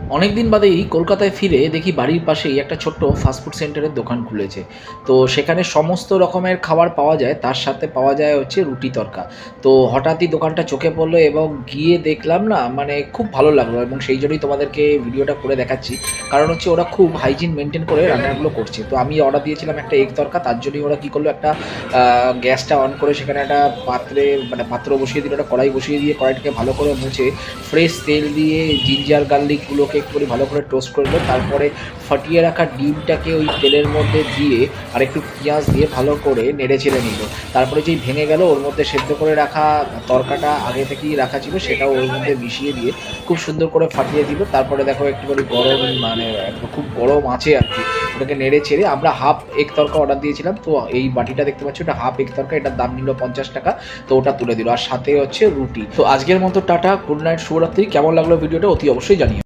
অনেকদিন বাদেই কলকাতায় ফিরে দেখি বাড়ির পাশেই একটা ছোট্ট ফাস্টফুড সেন্টারের দোকান খুলেছে। তো সেখানে সমস্ত রকমের খাবার পাওয়া যায়, তার সাথে পাওয়া যায় হচ্ছে রুটি তড়কা। তো হঠাৎই দোকানটা চোখে পড়লো এবং গিয়ে দেখলাম না, মানে খুব ভালো লাগলো এবং সেই জন্যই তোমাদেরকে ভিডিওটা করে দেখাচ্ছি। কারণ হচ্ছে ওরা খুব হাইজিন মেনটেন করে রান্নাগুলো করছে। তো আমি অর্ডার দিয়েছিলাম একটা এগ তড়কা, তার জন্যই ওরা কী করলো, একটা গ্যাসটা অন করে সেখানে একটা পাত্র বসিয়ে দিল, একটা কড়াই বসিয়ে দিয়ে কড়াইটাকে ভালো করে মুছে ফ্রেশ তেল দিয়ে জিঞ্জার গার্লিকগুলোকে একটুখানি ভালো করে টোস্ট করে নিল। তারপরে ফাটিয়ে রাখা ডিমটাকে ওই তেলের মধ্যে দিয়ে আর একটু পেঁয়াজ দিয়ে ভালো করে নেড়েচেড়ে নিল। তারপরে যেই ভেঙে গেল ওর মধ্যে সেদ্ধ করে রাখা তরকাটা আগে থেকেই রাখা ছিল, সেটাও ওর মধ্যে মিশিয়ে দিয়ে খুব সুন্দর করে ফাটিয়ে দিল। তারপরে দেখো একটুখানি গরম, মানে একদম খুব গরম আছে আর কি, ওটাকে নেড়ে ছেড়ে আমরা হাফ এগ তরকা অর্ডার দিয়েছিলাম। তো এই বাটিটা দেখতে পাচ্ছি, ওটা হাফ এগ তরকা, এটার দাম নিল 50 টাকা। তো ওটা তুলে দিল আর সাথে হচ্ছে রুটি। তো আজকের মতো টাটা, গুড নাইট, শুভরাত্রি। কেমন লাগলো ভিডিওটা অতি অবশ্যই জানিও।